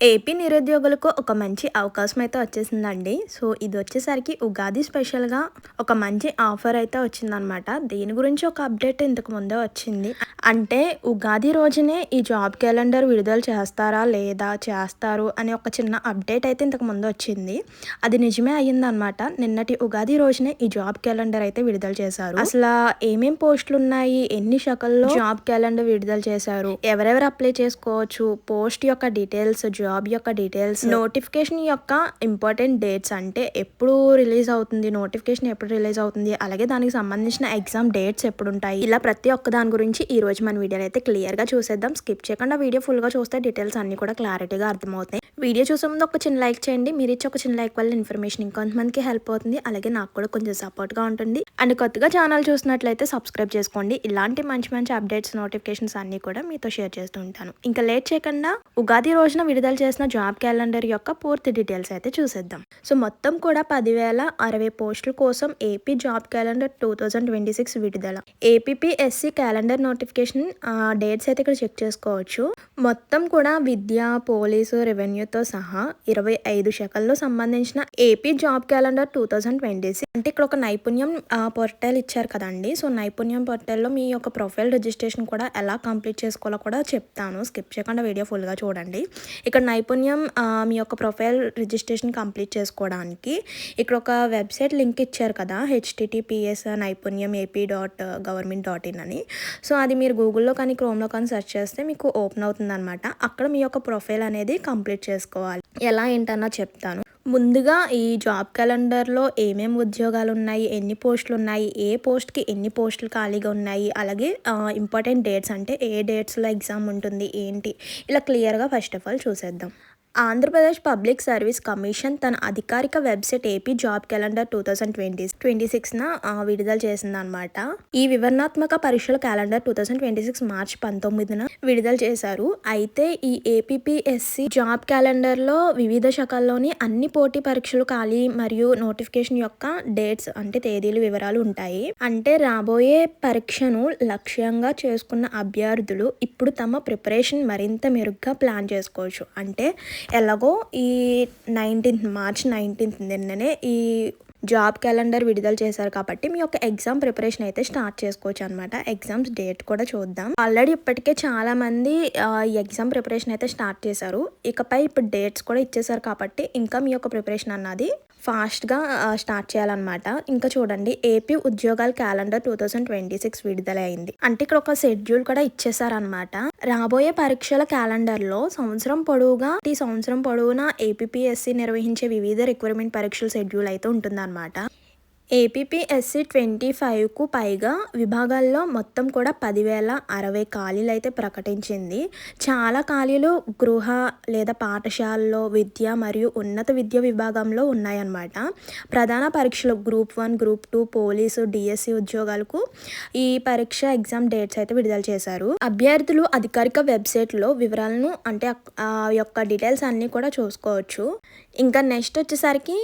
AP నిరుద్యోగులకు ఒక మంచి అవకాశం అయితే వచ్చేసిందండి. సో, ఇది వచ్చేసరికి ఉగాది స్పెషల్‌గా ఒక మంచి ఆఫర్ అయితే వచ్చిందనమాట. దీని గురించి ఒక అప్డేట్ ఇంతకు ముందే వచ్చింది. అంటే ఉగాది రోజునే ఈ జాబ్ క్యాలెండర్ విడుదల చేస్తారా? లేదా? చేస్తారు అనే ఒక చిన్న అప్డేట్ అయితే ఇంతకు ముందు వచ్చింది. అది నిజమే అయ్యిందనమాట. నిన్నటి ఉగాది రోజునే ఈ జాబ్ క్యాలెండర్ అయితే విడుదల చేశారు. అసలా ఏమేం పోస్టులున్నాయి? ఎన్ని శాఖల్లో జాబ్ క్యాలెండర్ విడుదల చేశారు? ఎవరెవరు అప్లై చేసుకోవచ్చు? పోస్ట్ యొక్క డీటెయిల్స్, జాబ్ యొక్క డీటెయిల్స్, నోటిఫికేషన్ యొక్క ఇంపార్టెంట్ డేట్స్ అంటే ఎప్పుడు రిలీజ్ అవుతుంది, నోటిఫికేషన్ ఎప్పుడు రిలీజ్ అవుతుంది, అలాగే దానికి సంబంధించిన ఎగ్జామ్ డేట్స్ ఎప్పుడు ఉంటాయి, ఇలా ప్రతి ఒక్క దాని గురించి ఈ రోజు మన వీడియోలో అయితే క్లియర్ గా చూసేద్దాం. స్కిప్ చేయకుండా వీడియో ఫుల్ గా చూస్తే డీటెయిల్స్ అన్ని కూడా క్లారిటీగా అర్థమవుతాయి. వీడియో చూసే ముందు ఒక చిన్న లైక్ చేయండి. మీరు ఇచ్చే ఒక చిన్న లైక్ వల్ల ఇన్ఫర్మేషన్ ఇంకొంతమందికి హెల్ప్ అవుతుంది, అలాగే నాకు కూడా కొంచెం సపోర్ట్ గా ఉంటుంది. అండ్ కొత్తగా ఛానల్ చూసినట్లయితే సబ్స్క్రైబ్ చేసుకోండి. ఇలాంటి మంచి మంచి అప్డేట్స్, నోటిఫికేషన్స్ అన్ని కూడా మీతో షేర్ చేస్తూ ఉంటాను. ఇంకా లేట్ చేయకుండా ఉగాది రోజున విడుదల చేసిన జాబ్ క్యాలెండర్ యొక్క పూర్తి డీటెయిల్స్ అయితే చూసేద్దాం. సో మొత్తం కూడా 10,060 పోస్టుల కోసం ఏపీ జాబ్ క్యాలెండర్ 2026 విడుదల. ఏపీపీఎస్సీ క్యాలెండర్ నోటిఫికేషన్ డేట్స్ అయితే ఇక్కడ చెక్ చేసుకోవచ్చు. మొత్తం కూడా విద్య, పోలీసు, రెవెన్యూతో సహా 25 శాఖల్లో సంబంధించిన ఏపీ జాబ్ క్యాలెండర్ 2026 అంటే ఇక్కడ ఒక నైపుణ్యం పోర్టల్ ఇచ్చారు కదండి. సో నైపుణ్యం పోర్టల్లో మీ యొక్క ప్రొఫైల్ రిజిస్ట్రేషన్ కూడా ఎలా కంప్లీట్ చేసుకోవాలో కూడా చెప్తాను. స్కిప్ చేయకుండా వీడియో ఫుల్గా చూడండి. ఇక్కడ నైపుణ్యం మీ యొక్క ప్రొఫైల్ రిజిస్ట్రేషన్ కంప్లీట్ చేసుకోవడానికి ఇక్కడ ఒక వెబ్సైట్ లింక్ ఇచ్చారు కదా, https నైపుణ్యం AP.government.in అని. సో అది మీరు గూగుల్లో కానీ క్రోమ్లో కానీ సెర్చ్ చేస్తే మీకు ఓపెన్ అవుతుంది అనమాట. అక్కడ మీ యొక్క ప్రొఫైల్ అనేది కంప్లీట్ చేసుకోవాలి. ఎలా ఏంటన్నా చెప్తాను. ముందుగా ఈ జాబ్ క్యాలెండర్లో ఏమేమి ఉద్యోగాలు ఉన్నాయి, ఎన్ని పోస్టులు ఉన్నాయి, ఏ పోస్ట్కి ఎన్ని పోస్టులు ఖాళీగా ఉన్నాయి, అలాగే ఇంపార్టెంట్ డేట్స్ అంటే ఏ డేట్స్లో ఎగ్జామ్ ఉంటుంది ఏంటి, ఇలా క్లియర్గా ఫస్ట్ ఆఫ్ ఆల్ చూసేద్దాం. ఆంధ్రప్రదేశ్ పబ్లిక్ సర్వీస్ కమిషన్ తన అధికారిక వెబ్సైట్ ఏపీ జాబ్ క్యాలెండర్ 2026న విడుదల చేసిందనమాట. ఈ వివరణాత్మక పరీక్షల క్యాలెండర్ 2026 మార్చి 19న విడుదల చేశారు. అయితే ఈ ఏపీపీఎస్సీ జాబ్ క్యాలెండర్లో వివిధ శాఖల్లోని అన్ని పోటీ పరీక్షలు ఖాళీ మరియు నోటిఫికేషన్ యొక్క డేట్స్ అంటే తేదీలు వివరాలు ఉంటాయి. అంటే రాబోయే పరీక్షను లక్ష్యంగా చేసుకున్న అభ్యర్థులు ఇప్పుడు తమ ప్రిపరేషన్ మరింత మెరుగ్గా ప్లాన్ చేసుకోవచ్చు. అంటే ఎలాగో ఈ మార్చ్ 19 నిన్ననే ఈ జాబ్ క్యాలెండర్ విడుదల చేశారు కాబట్టి మీ యొక్క ఎగ్జామ్ ప్రిపరేషన్ అయితే స్టార్ట్ చేసుకోవచ్చు అనమాట. ఎగ్జామ్స్ డేట్ కూడా చూద్దాం. ఆల్రెడీ ఇప్పటికే చాలా మంది ఈ ఎగ్జామ్ ప్రిపరేషన్ అయితే స్టార్ట్ చేశారు. ఇకపై ఇప్పుడు డేట్స్ కూడా ఇచ్చేసారు కాబట్టి ఇంకా మీ యొక్క ప్రిపరేషన్ అన్నది ఫాస్ట్గా స్టార్ట్ చేయాలన్నమాట. ఇంకా చూడండి, ఏపీ ఉద్యోగాల క్యాలెండర్ 2026 విడుదల అయింది. అంటే ఇక్కడ ఒక షెడ్యూల్ కూడా ఇచ్చేసారనమాట. రాబోయే పరీక్షల క్యాలెండర్లో సంవత్సరం పొడవునా ఏపీపీఎస్సీ నిర్వహించే వివిధ రిక్రూట్మెంట్ పరీక్షల షెడ్యూల్ అయితే ఉంటుందన్నమాట. ఏపీపీఎస్సీ 25కు పైగా విభాగాల్లో మొత్తం కూడా 10,060 ఖాళీలు అయితే ప్రకటించింది. చాలా ఖాళీలు గృహ లేదా పాఠశాలలో విద్య మరియు ఉన్నత విద్య విభాగంలో ఉన్నాయన్నమాట. ప్రధాన పరీక్షలు గ్రూప్ 1, గ్రూప్ 2, పోలీసు, డిఎస్సి ఉద్యోగాలకు ఈ పరీక్ష ఎగ్జామ్ డేట్స్ అయితే విడుదల చేశారు. అభ్యర్థులు అధికారిక వెబ్సైట్లో వివరాలను అంటే ఆ యొక్క డీటెయిల్స్ అన్నీ కూడా చూసుకోవచ్చు. ఇంకా నెక్స్ట్ వచ్చేసరికి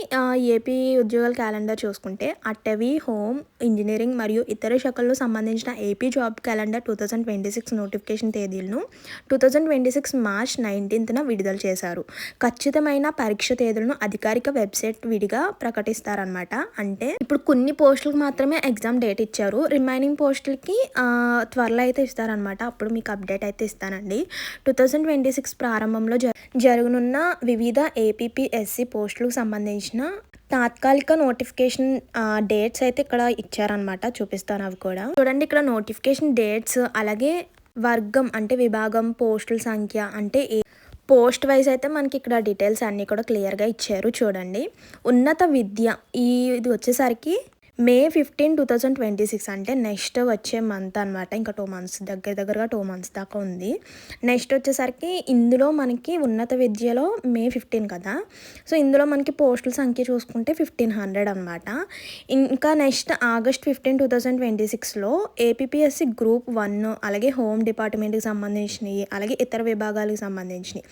ఏపీ ఉద్యోగాల క్యాలెండర్ చూసుకుంటే అటవీ, హోమ్, ఇంజనీరింగ్ మరియు ఇతర శాఖల్లో సంబంధించిన ఏపీ జాబ్ క్యాలెండర్ 2026 నోటిఫికేషన్ తేదీలను 2026 మార్చ్ 19న విడుదల చేశారు. ఖచ్చితమైన పరీక్ష తేదీలను అధికారిక వెబ్సైట్ విడిగా ప్రకటిస్తారనమాట. అంటే ఇప్పుడు కొన్ని పోస్టులకు మాత్రమే ఎగ్జామ్ డేట్ ఇచ్చారు, రిమైనింగ్ పోస్టులకి త్వరలో అయితే ఇస్తారనమాట. అప్పుడు మీకు అప్డేట్ అయితే ఇస్తానండి. 2026 ప్రారంభంలో జరగనున్న వివిధ ఏపీపీఎస్సీ పోస్టులకు సంబంధించిన తాత్కాలిక నోటిఫికేషన్ డేట్స్ అయితే ఇక్కడ ఇచ్చారనమాట. చూపిస్తాను అవి కూడా. చూడండి, ఇక్కడ నోటిఫికేషన్ డేట్స్ అలాగే వర్గం అంటే విభాగం, పోస్టుల సంఖ్య అంటే పోస్ట్ వైజ్ అయితే మనకి ఇక్కడ డీటెయిల్స్ అన్నీ కూడా క్లియర్గా ఇచ్చారు. చూడండి, ఉన్నత విద్య ఇది వచ్చేసరికి May 15, 2026 అంటే నెక్స్ట్ వచ్చే మంత్ అనమాట. ఇంకా 2 months దగ్గరగా 2 months దాకా ఉంది. నెక్స్ట్ వచ్చేసరికి ఇందులో మనకి ఉన్నత విద్యలో May 15 కదా. సో ఇందులో మనకి పోస్టుల సంఖ్య చూసుకుంటే 1500 అనమాట. ఇంకా నెక్స్ట్ August 15, 2026లో ఏపీపీఎస్సీ గ్రూప్ 1 అలాగే హోమ్ డిపార్ట్మెంట్కి సంబంధించినవి అలాగే ఇతర విభాగాలకు సంబంధించినవి.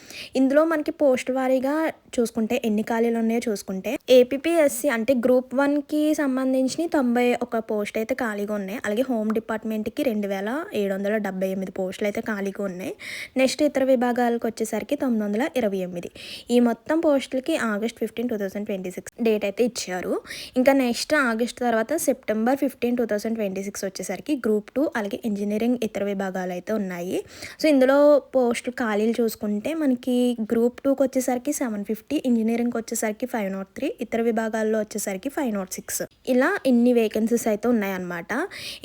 ఇందులో మనకి పోస్ట్ వారీగా చూసుకుంటే ఎన్ని ఖాళీలు ఉన్నాయో చూసుకుంటే ఏపీపీఎస్సీ అంటే గ్రూప్ 1కి సంబంధించి సంబంధించి 91 పోస్టులు అయితే ఖాళీగా ఉన్నాయి. అలాగే హోమ్ డిపార్ట్మెంట్‌కి 2778 పోస్టులు అయితే ఖాళీగా ఉన్నాయి. నెక్స్ట్ ఇతర విభాగాలకు వచ్చేసరికి 928. ఈ మొత్తం పోస్టులకి ఆగస్ట్ 15, 2026 డేట్ అయితే ఇచ్చారు. ఇంకా నెక్స్ట్ ఆగస్ట్ తర్వాత సెప్టెంబర్ 15, 2026 వచ్చేసరికి గ్రూప్ 2 అలాగే ఇంజనీరింగ్ ఇతర విభాగాలు అయితే ఉన్నాయి. సో ఇందులో పోస్టులు ఖాళీలు చూసుకుంటే మనకి గ్రూప్ 2కి వచ్చేసరికి 750, ఇంజనీరింగ్కి వచ్చేసరికి 503, ఇతర విభాగాల్లో వచ్చేసరికి 506. ఇలా ఇన్ని వేకెన్సీస్ అయితే ఉన్నాయన్నమాట.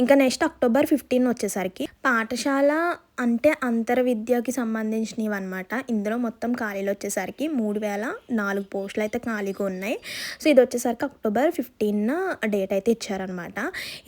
ఇంకా నెక్స్ట్ అక్టోబర్ 15 వచ్చేసరికి పాఠశాల అంటే అంతర విద్యకి సంబంధించినవి అనమాట. ఇందులో మొత్తం ఖాళీలు వచ్చేసరికి 3004 పోస్టులు అయితే ఖాళీగా ఉన్నాయి. సో ఇది వచ్చేసరికి అక్టోబర్ 15 డేట్ అయితే ఇచ్చారనమాట.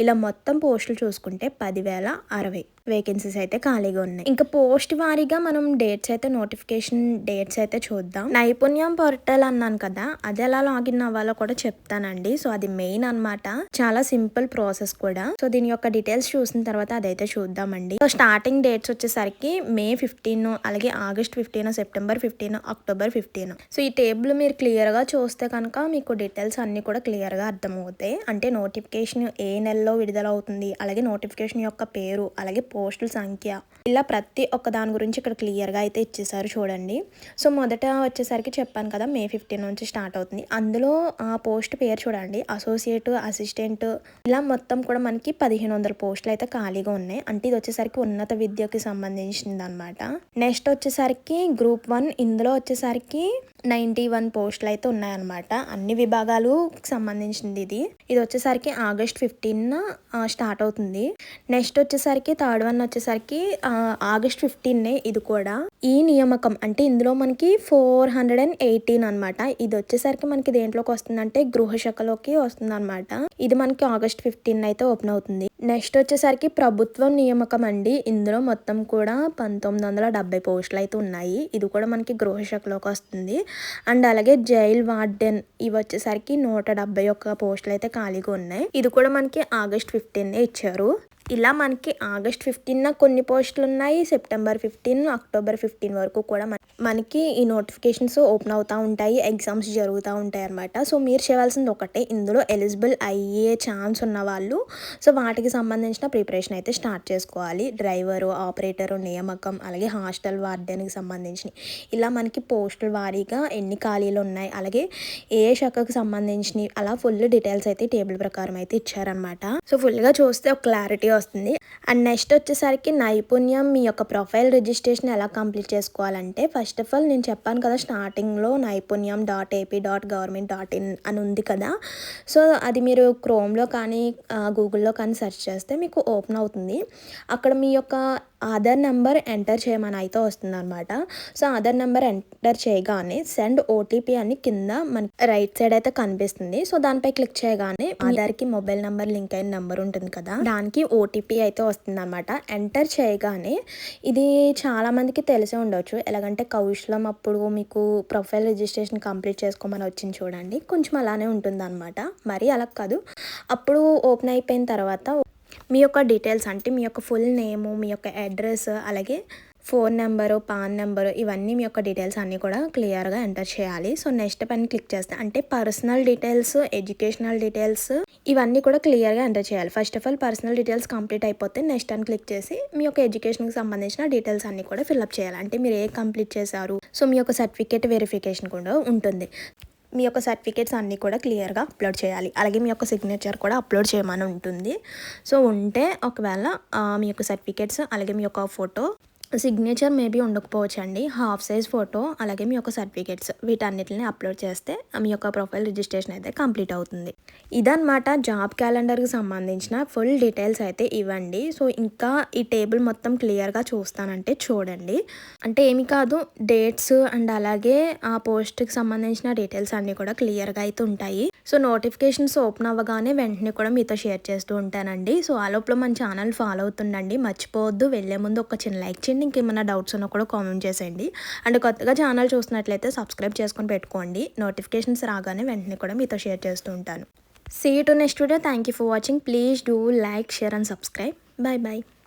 ఇలా మొత్తం పోస్టులు చూసుకుంటే 10,060 వేకెన్సీస్ అయితే ఖాళీగా ఉన్నాయి. ఇంకా పోస్ట్ వారీగా మనం డేట్స్ అయితే నోటిఫికేషన్ డేట్స్ అయితే చూద్దాం. నైపుణ్యం పోర్టల్ అన్నాను కదా, అది ఎలా లాగిన్ అవ్వాలో కూడా చెప్తానండి. సో అది మెయిన్ అనమాట, చాలా సింపుల్ ప్రాసెస్ కూడా. సో దీని యొక్క డీటెయిల్స్ చూసిన తర్వాత అదైతే చూద్దామండి. సో స్టార్టింగ్ డేట్స్ వచ్చేసరికి మే 15, అలాగే ఆగస్ట్ 15, సెప్టెంబర్ 15, అక్టోబర్ 15. సో ఈ టేబుల్ మీరు క్లియర్గా చూస్తే కనుక మీకు డీటెయిల్స్ అన్నీ కూడా క్లియర్గా అర్థమవుతాయి. అంటే నోటిఫికేషన్ ఏ నెలలో విడుదల అవుతుంది, అలాగే నోటిఫికేషన్ యొక్క పేరు, అలాగే పోస్టుల సంఖ్య, ఇలా ప్రతి ఒక్క దాని గురించి ఇక్కడ క్లియర్గా అయితే ఇచ్చేసారు చూడండి. సో మొదట వచ్చేసరికి చెప్పాను కదా, మే 15 నుంచి స్టార్ట్ అవుతుంది. అందులో ఆ పోస్ట్ పేరు చూడండి, అసోసియేట్, అసిస్టెంట్, ఇలా మొత్తం కూడా మనకి 1500 పోస్టులు అయితే ఖాళీగా ఉన్నాయి. అంటే ఇది వచ్చేసరికి ఉన్నత విద్యకి సంబంధించింది అనమాట. నెక్స్ట్ వచ్చేసరికి గ్రూప్ 1, ఇందులో వచ్చేసరికి 91 పోస్టులు అయితే ఉన్నాయన్నమాట. అన్ని విభాగాలు సంబంధించింది ఇది. ఇది వచ్చేసరికి ఆగస్ట్ 15 స్టార్ట్ అవుతుంది. నెక్స్ట్ వచ్చేసరికి థర్డ్ వన్ వచ్చేసరికి ఆగస్ట్ 15 ఇది కూడా. ఈ నియామకం అంటే ఇందులో మనకి 418 అనమాట. ఇది వచ్చేసరికి మనకి దేంట్లోకి వస్తుందంటే గృహ శాఖలోకి వస్తుంది అనమాట. ఇది మనకి ఆగస్ట్ 15 అయితే ఓపెన్ అవుతుంది. నెక్స్ట్ వచ్చేసరికి ప్రభుత్వం నియామకం అండి. ఇందులో మొత్తం కూడా 1970 పోస్టులు అయితే ఉన్నాయి. ఇది కూడా మనకి గృహ శాఖలోకి వస్తుంది. అండ్ అలాగే జైల్ వార్డెన్ ఇవి వచ్చేసరికి 171 పోస్టులు అయితే ఖాళీగా ఉన్నాయి. ఇది కూడా మనకి ఆగస్ట్ 15 ఇచ్చారు. ఇలా మనకి ఆగస్ట్ 15 కొన్ని పోస్టులు ఉన్నాయి. సెప్టెంబర్ 15, అక్టోబర్ 15 వరకు కూడా మనకి ఈ నోటిఫికేషన్స్ ఓపెన్ అవుతూ ఉంటాయి, ఎగ్జామ్స్ జరుగుతూ ఉంటాయి అనమాట. సో మీరు చేయాల్సింది ఒకటే, ఇందులో ఎలిజిబుల్ అయ్యే ఛాన్స్ ఉన్న వాళ్ళు సో వాటికి సంబంధించిన ప్రిపరేషన్ అయితే స్టార్ట్ చేసుకోవాలి. డ్రైవరు, ఆపరేటరు నియామకం, అలాగే హాస్టల్ వార్డెన్కి సంబంధించి ఇలా మనకి పోస్టుల వారీగా ఎన్ని ఖాళీలు ఉన్నాయి, అలాగే ఏ శాఖకు సంబంధించినవి, అలా ఫుల్ డీటెయిల్స్ అయితే టేబుల్ ప్రకారం అయితే ఇచ్చారనమాట. సో ఫుల్గా చూస్తే ఒక క్లారిటీ వస్తుంది. అండ్ నెక్స్ట్ వచ్చేసరికి నైపుణ్యం మీ యొక్క ప్రొఫైల్ రిజిస్ట్రేషన్ ఎలా కంప్లీట్ చేసుకోవాలంటే, ఫస్ట్ ఆఫ్ ఆల్ నేను చెప్పాను కదా స్టార్టింగ్లో naipuniam.ap.government.in అని ఉంది కదా. సో అది మీరు క్రోమ్లో కానీ గూగుల్లో కానీ సెర్చ్ చేస్తే మీకు ఓపెన్ అవుతుంది. అక్కడ మీ యొక్క ఆధార్ నెంబర్ ఎంటర్ చేయమని అయితే వస్తుంది అనమాట. సో ఆధార్ నెంబర్ ఎంటర్ చేయగానే సెండ్ ఓటీపీ అని కింద మనకి రైట్ సైడ్ అయితే కనిపిస్తుంది. సో దానిపై క్లిక్ చేయగానే ఆధార్కి మొబైల్ నెంబర్ లింక్ అయిన నెంబర్ ఉంటుంది కదా, దానికి ఓటీపీ అయితే వస్తుంది అనమాట. ఎంటర్ చేయగానే ఇది చాలా మందికి తెలిసే ఉండొచ్చు, ఎలాగంటే కౌశలం అప్పుడు మీకు ప్రొఫైల్ రిజిస్ట్రేషన్ కంప్లీట్ చేసుకోమని వచ్చింది చూడండి, కొంచెం అలానే ఉంటుంది అనమాట. మరి అలా కాదు, అప్పుడు ఓపెన్ అయిపోయిన తర్వాత మీ యొక్క డీటెయిల్స్ అంటే మీ యొక్క ఫుల్ నేము, మీ యొక్క అడ్రస్, అలాగే ఫోన్ నెంబరు, పాన్ నెంబరు, ఇవన్నీ మీ యొక్క డీటెయిల్స్ అన్నీ కూడా క్లియర్గా ఎంటర్ చేయాలి. సో నెక్స్ట్ పైన క్లిక్ చేస్తే అంటే పర్సనల్ డీటెయిల్స్, ఎడ్యుకేషనల్ డీటెయిల్స్ ఇవన్నీ కూడా క్లియర్గా ఎంటర్ చేయాలి. First of all personal details complete అయిపోతే నెక్స్ట్ అని క్లిక్ చేసి మీ యొక్క ఎడ్యుకేషన్కి సంబంధించిన డీటెయిల్స్ అన్నీ కూడా ఫిల్అప్ చేయాలి. అంటే మీరు ఏ కంప్లీట్ చేశారు, సో మీ యొక్క సర్టిఫికేట్ వెరిఫికేషన్ కూడా ఉంటుంది. మీ యొక్క సర్టిఫికేట్స్ అన్నీ కూడా క్లియర్గా అప్లోడ్ చేయాలి. అలాగే మీ యొక్క సిగ్నేచర్ కూడా అప్లోడ్ చేయమని ఉంటుంది. సో ఉంటే ఒకవేళ మీ యొక్క సర్టిఫికేట్స్, అలాగే మీ యొక్క ఫోటో, సిగ్నేచర్ మేబీ ఉండకపోవచ్చు అండి, హాఫ్ సైజ్ ఫోటో, అలాగే మీ యొక్క సర్టిఫికేట్స్, వీటన్నిటిని అప్లోడ్ చేస్తే మీ యొక్క ప్రొఫైల్ రిజిస్ట్రేషన్ అయితే కంప్లీట్ అవుతుంది. ఇదన్నమాట జాబ్ క్యాలెండర్కి సంబంధించిన ఫుల్ డీటెయిల్స్ అయితే ఇవ్వండి. సో ఇంకా ఈ టేబుల్ మొత్తం క్లియర్గా చూస్తానంటే చూడండి. అంటే ఏమి కాదు, డేట్స్ అండ్ అలాగే ఆ పోస్ట్కి సంబంధించిన డీటెయిల్స్ అన్నీ కూడా క్లియర్గా అయితే ఉంటాయి. సో నోటిఫికేషన్స్ ఓపెన్ అవ్వగానే వెంటనే కూడా మీతో షేర్ చేస్తూ ఉంటానండి. సో ఆ లోపల మన ఛానల్ ఫాలో అవుతుండండి, మర్చిపోవద్దు. వెళ్ళే ముందు ఒక చిన్న లైక్ చేయండి, ఇంకేమైనా డౌట్స్ ఉన్నా కూడా కామెంట్ చేసేయండి. అండ్ కొత్తగా ఛానల్ చూసినట్లయితే సబ్స్క్రైబ్ చేసుకొని పెట్టుకోండి. నోటిఫికేషన్స్ రాగానే వెంటనే కూడా మీతో షేర్ చేస్తూ ఉంటాను. See you to next video. Thank you for watching. Please do like, share and subscribe. Bye bye.